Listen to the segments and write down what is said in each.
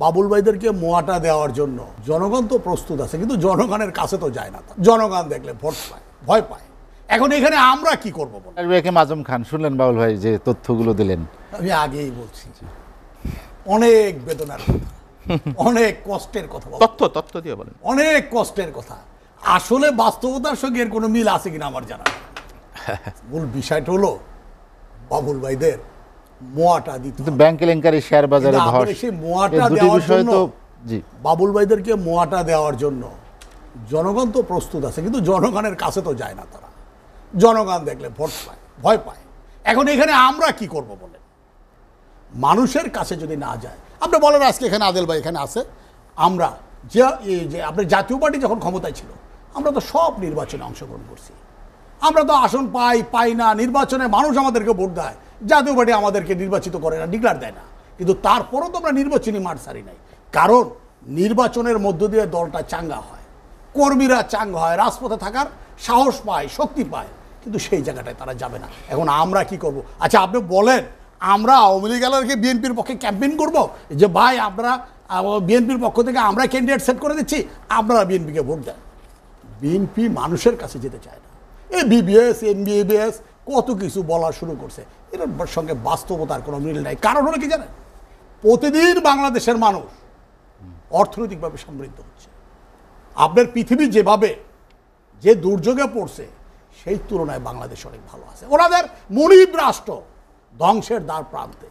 বাবুল ভাইদেরকে মোয়াটা দেওয়ার জন্য জনগণ তো প্রস্তুত আছে, কিন্তু জনগণের কাছে তো যায় না। জনগণ দেখলে ভোট পায়, ভয় পায়। এখন এখানে আমরা কি করবো? আজম খান শুনলেন বাবুল ভাই যে তথ্যগুলো দিলেন, আমি আগেই বলছি অনেক বেদনার কথা, অনেক কষ্টের কথা, তথ্য দিয়ে বলেন, অনেক কষ্টের কথা। আসলে বাস্তবতার সঙ্গে এর কোনো মিল আছে কিনা আমার জানা। মূল বিষয়টা হলো বাবুল ভাইদের মোয়াটা দিতে, ব্যাংক কেলেঙ্কারি, শেয়ার বাজারে ধস, সেই মোয়াটা দেওয়ার জন্য, বাবুল ভাইদেরকে মোয়াটা দেওয়ার জন্য জনগণ তো প্রস্তুত আছে, কিন্তু জনগণের কাছে তো যায় না তারা। জনগণ দেখলে ভোট পায়, ভয় পায়। এখন এখানে আমরা কি করব বলেন? মানুষের কাছে যদি না যায়, আপনি বলেন আজকে এখানে আদেল ভাই এখানে আছে, আমরা যে আপনার জাতীয় পার্টি যখন ক্ষমতায় ছিল, আমরা তো সব নির্বাচনে অংশগ্রহণ করছি। আমরা তো আসন পাই না, নির্বাচনে মানুষ আমাদেরকে ভোট দেয়, জাতীয় পার্টি আমাদেরকে নির্বাচিত করে না, ডিক্লার দেয় না, কিন্তু তারপরও তো আমরা নির্বাচনী মাঠ ছাড়ি নাই। কারণ নির্বাচনের মধ্য দিয়ে দলটা চাঙ্গা হয়, কর্মীরা চাঙ্গা হয়, রাজপথে থাকার সাহস পায়, শক্তি পায়, কিন্তু সেই জায়গাটায় তারা যাবে না। এখন আমরা কি করব? আচ্ছা আপনি বলেন, আমরা আওয়ামী লীগ এলাকাকে বিএনপির পক্ষে ক্যাম্পেইন করব যে ভাই আপনারা বিএনপির পক্ষ থেকে আমরা ক্যান্ডিডেট সেট করে দিচ্ছি, আপনারা বিএনপিকে ভোট দেন? বিএনপি মানুষের কাছে যেতে চায় না। এই বিবিএস, এমবিবিএস কত কিছু বলা শুরু করছে, এটার সঙ্গে বাস্তবতার কোনো মিল নাই। কারণ হলো কি জানেন? প্রতিদিন বাংলাদেশের মানুষ অর্থনৈতিকভাবে সমৃদ্ধ হচ্ছে। আপনার পৃথিবী যেভাবে যে দুর্যোগে পড়ছে, সেই তুলনায় বাংলাদেশ অনেক ভালো আছে। ওনাদের মুনিব রাষ্ট্র ধ্বংসের দ্বার প্রান্তে,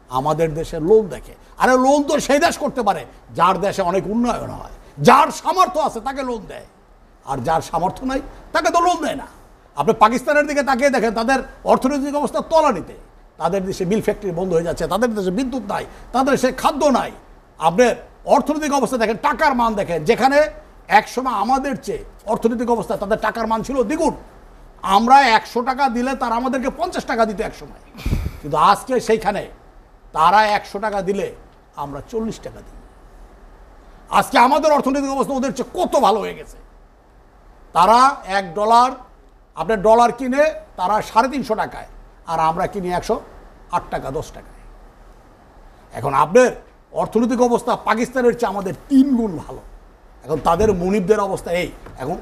আমাদের দেশে লোন দেখে। আরে লোন তো সেই দেশ করতে পারে যার দেশে অনেক উন্নয়ন হয়, যার সামর্থ্য আছে তাকে লোন দেয়, আর যার সামর্থ্য নাই তাকে তো লোন দেয় না। আপনি পাকিস্তানের দিকে তাকিয়ে দেখেন, তাদের অর্থনৈতিক অবস্থা তলানিতে, তাদের দেশে মিল ফ্যাক্টরি বন্ধ হয়ে যাচ্ছে, তাদের দেশে বিদ্যুৎ নাই, তাদের দেশে খাদ্য নাই। আপনার অর্থনৈতিক অবস্থা দেখেন, টাকার মান দেখেন, যেখানে একসময় আমাদের চেয়ে অর্থনৈতিক অবস্থা তাদের টাকার মান ছিল দ্বিগুণ। আমরা 100 টাকা দিলে তারা আমাদেরকে 50 টাকা দিত একসময়, কিন্তু আজকে সেইখানে তারা 100 টাকা দিলে আমরা 40 টাকা দিই। আজকে আমাদের অর্থনৈতিক অবস্থা ওদের চেয়ে কত ভালো হয়ে গেছে। তারা $1, আপনার ডলার কিনে তারা 350 টাকায়, আর আমরা কিনি 108 টাকা, 10 টাকায়। এখন আপনার অর্থনৈতিক অবস্থা পাকিস্তানের চেয়ে আমাদের 3 গুণ ভালো। এখন তাদের মুনিবদের অবস্থা এই। এখন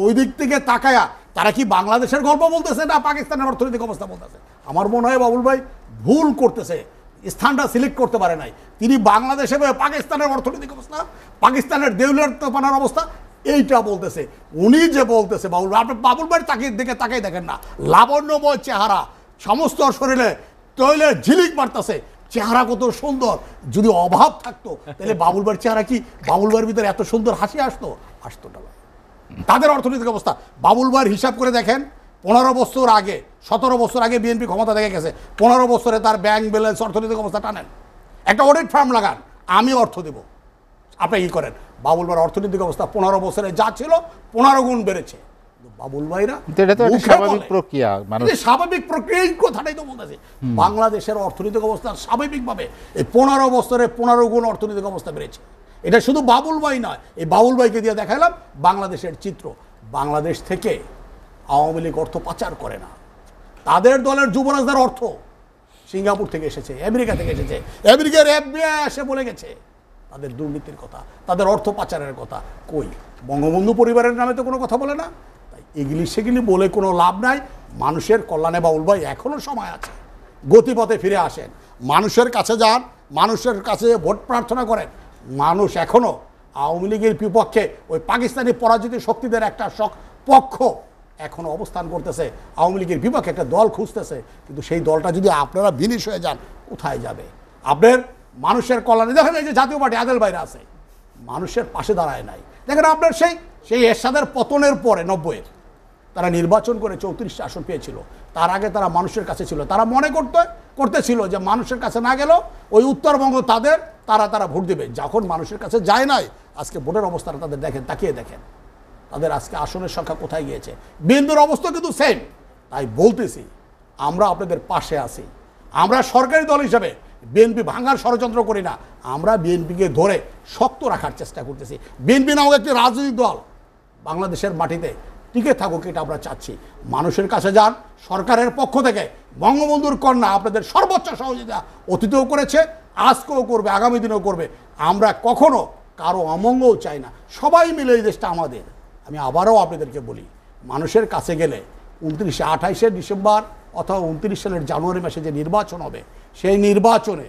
ওই দিক থেকে তাকায়া তারা কি বাংলাদেশের গল্প বলতেছে না পাকিস্তানের অর্থনৈতিক অবস্থা বলতেছে? আমার মনে হয় বাবুল ভাই ভুল করতেছে, স্থানটা সিলেক্ট করতে পারে নাই। তিনি বাংলাদেশে পাকিস্তানের অর্থনৈতিক অবস্থা, পাকিস্তানের দেউলিয়াতপনার অবস্থা এইটা বলতেছে। উনি যে বলতেছে বাবুল ভাই, আপনি বাবুল ভাইয়ের তাকিয়ে দেখেন না, লাবণ্যময় চেহারা, সমস্ত শরীরে তৈলের ঝিলিক মারতেছে, চেহারা কত সুন্দর। যদি অভাব থাকতো তাহলে বাবুল ভাইয়ের চেহারা কি, বাবুল ভাইয়ের ভিতরে এত সুন্দর হাসি আসতো না। তাদের অর্থনৈতিক অবস্থা বাবুল ভাইয়ের হিসাব করে দেখেন, 15 বছর আগে, 17 বছর আগে বিএনপি ক্ষমতা দেখে গেছে, 15 বছরে তার ব্যাংক ব্যালেন্স, অর্থনৈতিক অবস্থা টানেন, একটা অডিট ফার্ম লাগান, আমি অর্থ দেব, আপনি কি করেন? বাবুল ভাইয়ের অর্থনৈতিক অবস্থা 15 বছরে যা ছিল 15 গুণ বেড়েছে। বাবুল ভাইরা স্বাভাবিক প্রক্রিয়া, স্বাভাবিক প্রক্রিয়া, এই কথাটাই তো বলতেছে। বাংলাদেশের অর্থনৈতিক অবস্থা স্বাভাবিকভাবে এই 15 বছরে 15 গুণ অর্থনৈতিক অবস্থা বেড়েছে। এটা শুধু বাবুল ভাই নয়, এই বাবুল ভাইকে দিয়ে দেখালাম বাংলাদেশের চিত্র। বাংলাদেশ থেকে আওয়ামী লীগ অর্থ পাচার করে না, তাদের দলের যুবরাজদের অর্থ সিঙ্গাপুর থেকে এসেছে, আমেরিকা থেকে এসেছে, আমেরিকার FBI এসে বলে গেছে তাদের দুর্নীতির কথা, তাদের অর্থ পাচারের কথা। কই বঙ্গবন্ধু পরিবারের নামে তো কোনো কথা বলে না। তাই এগুলি সেগুলি বলে কোনো লাভ নাই। মানুষের কল্যাণে বাবুল ভাই এখনো সময় আছে, গতিপথে ফিরে আসেন, মানুষের কাছে যান, মানুষের কাছে ভোট প্রার্থনা করেন। মানুষ এখনো আওয়ামী লীগের বিপক্ষে ওই পাকিস্তানি পরাজিত শক্তিদের একটা পক্ষ এখনো অবস্থান করতেছে, আওয়ামী লীগের বিপক্ষে একটা দল খুঁজতেছে। কিন্তু সেই দলটা যদি আপনারা বিনিশ হয়ে যান, কোথায় যাবে? আপনার মানুষের কল্যাণে দেখেন, এই যে জাতীয় পার্টি আদেল ভাইরা আছে, মানুষের পাশে দাঁড়ায় নাই। দেখেন আপনার সেই এরশাদের পতনের পরে 90-এর তারা নির্বাচন করে 34টা আসন পেয়েছিল। তার আগে তারা মানুষের কাছে ছিল, তারা মনে করতেছিল যে মানুষের কাছে না গেলেও ওই উত্তরবঙ্গ তাদের, তারা ভোট দেবে। যখন মানুষের কাছে যায় নাই, আজকে ভোটের অবস্থাটা তাদের দেখেন, তাকিয়ে দেখেন তাদের আজকে আসনের সংখ্যা কোথায় গিয়েছে। বিএনপির অবস্থা কিন্তু সেম। তাই বলতেছি, আমরা আপনাদের পাশে আছি। আমরা সরকারি দল হিসাবে বিএনপি ভাঙার ষড়যন্ত্র করি না, আমরা বিএনপিকে ধরে শক্ত রাখার চেষ্টা করতেছি। বিএনপি নামক একটি রাজনৈতিক দল বাংলাদেশের মাটিতে টিকে থাকুক, এটা আমরা চাচ্ছি। মানুষের কাছে যান, সরকারের পক্ষ থেকে বঙ্গবন্ধুর কন্যা আপনাদের সর্বোচ্চ সহযোগিতা অতীতেও করেছে, আজকেও করবে, আগামী দিনেও করবে। আমরা কখনো কারো অমঙ্গল চাই না, সবাই মিলে এই দেশটা আমাদের। আমি আবারও আপনাদেরকে বলি, মানুষের কাছে গেলে 28শে ডিসেম্বর অথবা 29 সালের জানুয়ারি মাসে যে নির্বাচন হবে, সেই নির্বাচনে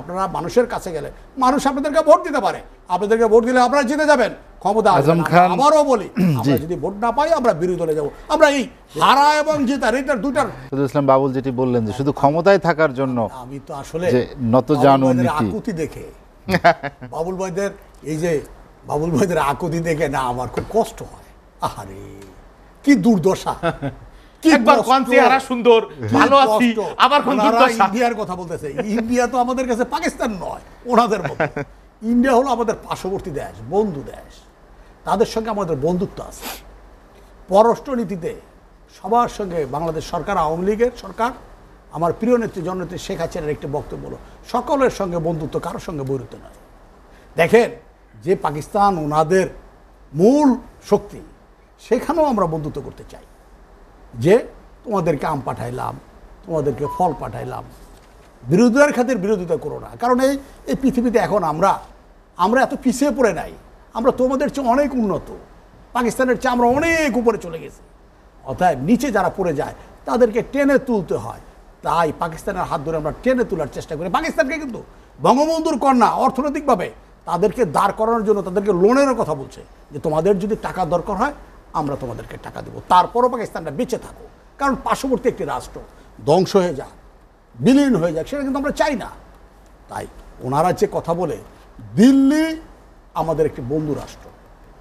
আপনারা মানুষের কাছে গেলে মানুষ আপনাদেরকে ভোট দিতে পারে। আপনাদেরকে ভোট দিলে আপনারা জিতে যাবেন, ক্ষমতা আসবে না। আবারও বলি, আমরা যদি ভোট না পাই আমরা বিরোধী দলে যাব। আমরা এই হারা এবং জেতার এইটার দুইটার ইসলাম বাবুল যেটি বললেন যে শুধু ক্ষমতায় থাকার জন্য আমি তো আসলে নত জানু নীতি আকুতি দেখে বাবুল ভাইদের আকুতি দেখে না আমার খুব কষ্ট হয়। আহারে কি দুর্দশা, একবার কোন চেহারা সুন্দর, ভালো আছি, আবার কোন দুর্দশা। ইন্ডিয়ার কথা বলতেছে, ইন্ডিয়া তো আমাদের কাছে পাকিস্তান নয়, ওনাদের মতো। ইন্ডিয়া হলো আমাদের পার্শ্ববর্তী দেশ, বন্ধু দেশ, তাদের সঙ্গে আমাদের বন্ধুত্ব আছে। পররাষ্ট্রনীতিতে সবার সঙ্গে বাংলাদেশ সরকার, আওয়ামী লীগের সরকার, আমার প্রিয় নেত্রী জননেত্রী শেখ হাসিনার একটি বক্তব্য হলো সকলের সঙ্গে বন্ধুত্ব, কারোর সঙ্গে বৈরুত্ব নয়। দেখেন, যে পাকিস্তান ওনাদের মূল শক্তি, সেখানেও আমরা বন্ধুত্ব করতে চাই। যে তোমাদেরকে আম পাঠাইলাম, তোমাদেরকে ফল পাঠাইলাম, বিরোধিতার খাতির বিরোধিতা করো না। কারণ এই পৃথিবীতে এখন আমরা এত পিছিয়ে পড়ে নাই, আমরা তোমাদের চেয়ে অনেক উন্নত, পাকিস্তানের চেয়ে আমরা অনেক উপরে চলে গেছি। অতএব নিচে যারা পড়ে যায় তাদেরকে টেনে তুলতে হয়, তাই পাকিস্তানের হাত ধরে আমরা টেনে তোলার চেষ্টা করি। পাকিস্তানকে কিন্তু বঙ্গবন্ধুর কন্যা অর্থনৈতিকভাবে তাদেরকে দাঁড় করানোর জন্য তাদেরকে লোনের কথা বলছে, যে তোমাদের যদি টাকা দরকার হয় আমরা তোমাদেরকে টাকা দেবো, তারপরও পাকিস্তানটা বেঁচে থাকো। কারণ পার্শ্ববর্তী একটি রাষ্ট্র ধ্বংস হয়ে যাক, বিলীন হয়ে যাক, সেটা কিন্তু আমরা চাই না। তাই ওনারা যে কথা বলে, দিল্লি আমাদের একটি বন্ধু রাষ্ট্র,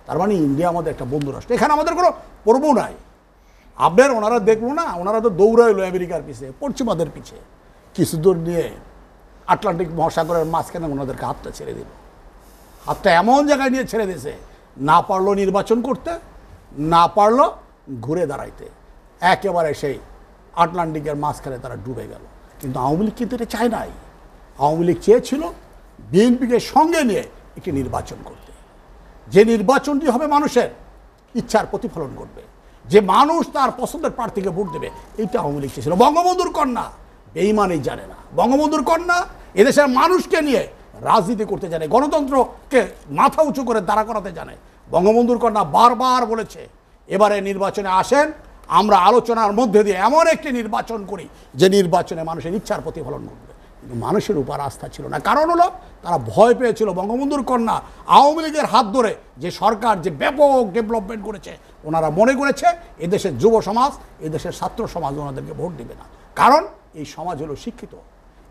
তার মানে ইন্ডিয়া আমাদের একটা বন্ধু রাষ্ট্র, এখানে আমাদের কোনো পর্ব নাই। আপনার ওনারা দেখলো না, ওনারা তো দৌড়াইলো আমেরিকার পিছে, পশ্চিমাদের পিছে, কিছু দূর নিয়ে আটলান্টিক মহাসাগরের মাঝখানে ওনাদেরকে হাতটা ছেড়ে দিল। হাতটা এমন জায়গায় নিয়ে ছেড়ে দিয়েছে, না পারলো নির্বাচন করতে, না পারলো ঘুরে দাঁড়াইতে, একেবারে সেই আটলান্টিকের মাঝখানে তারা ডুবে গেল। কিন্তু আওয়ামী লীগ কিন্তু এটা চায় নাই। আওয়ামী লীগ চেয়েছিল বিএনপিকে সঙ্গে নিয়ে একটি নির্বাচন করতে, যে নির্বাচনটি হবে মানুষের ইচ্ছার প্রতিফলন করবে, যে মানুষ তার পছন্দের প্রার্থীকে ভোট দেবে, এইটা আওয়ামী লীগ চেয়েছিল। বঙ্গবন্ধুর কন্যা বেঈমানই জানে না, বঙ্গবন্ধুর কন্যা এদেশের মানুষকে নিয়ে রাজনীতি করতে জানে, গণতন্ত্রকে মাথা উঁচু করে দাঁড়া করাতে জানে। বঙ্গবন্ধুর কন্যা বারবার বলেছে, এবারে নির্বাচনে আসেন, আমরা আলোচনার মধ্যে দিয়ে এমন একটি নির্বাচন করি যে নির্বাচনে মানুষের ইচ্ছার প্রতিফলন ঘটবে। কিন্তু মানুষের উপর আস্থা ছিল না, কারণ হলো তারা ভয় পেয়েছিল বঙ্গবন্ধুর কন্যা আওয়ামী লীগের হাত ধরে যে সরকার যে ব্যাপক ডেভেলপমেন্ট করেছে, ওনারা মনে করেছে এদেশের যুব সমাজ, এদেশের ছাত্র সমাজ ওনাদেরকে ভোট দিবে না। কারণ এই সমাজ হলো শিক্ষিত,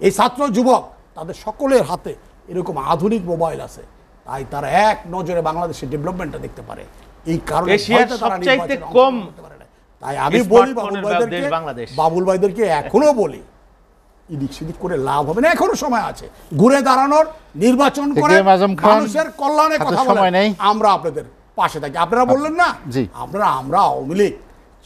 এই ছাত্র যুবক তাদের সকলের হাতে এরকম আধুনিক মোবাইল আছে, তাই তারা এক নজরে বাংলাদেশের ডেভেলপমেন্টটা দেখতে পারে। এই কারণে সবচাইতে কম, তাই আমি বলি বাবুল ভাইদেরকে এখনো বলি, ইদিক সিদিক করে লাভ হবে না, এখনো সময় আছে, ঘুরে দাঁড়ানোর, নির্বাচন করে মানুষের কল্যাণে কথা বলে আমরা আপনাদের পাশে থাকি। আপনারা বললেন না, আমরা আওয়ামী লীগ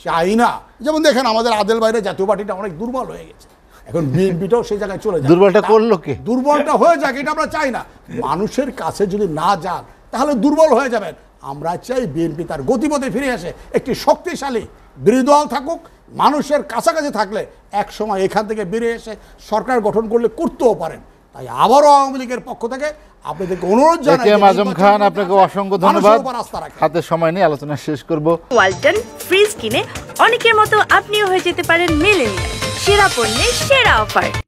চাই না। যেমন দেখেন আমাদের আদেল বাইরে জাতীয় পার্টিটা অনেক দুর্বল হয়ে গেছে, এখন বিএনপিটাও সেই জায়গায় চলে যায়। দুর্বলটা করলো কে? দুর্বলটা হয়ে যাক, এটা আমরা চাই না। মানুষের কাছে যদি না যান তাহলে দুর্বল হয়ে যাবেন। আমরা চাই বিএনপি তার গতিপথে ফিরে আসে, একটি শক্তিশালী বিরোধী দল থাকুক, মানুষের কাছাকাছি থাকলে এক সময় এখান থেকে বেরিয়ে এসে সরকার গঠন করলে করতেও পারেন। তাই আবারও আওয়ামী লীগের পক্ষ থেকে আপনাদেরকে অনুরোধ জানাই, আজম খান আপনাকে অসংখ্য ধন্যবাদ। হাতে সময় নেই, আলোচনা শেষ করব। ওয়ালটন ফ্রিজ কিনে অনেকের মতো আপনিও হয়ে যেতে পারেন মিলেনিয়াল, সেরা পণ্যের সেরা অফার।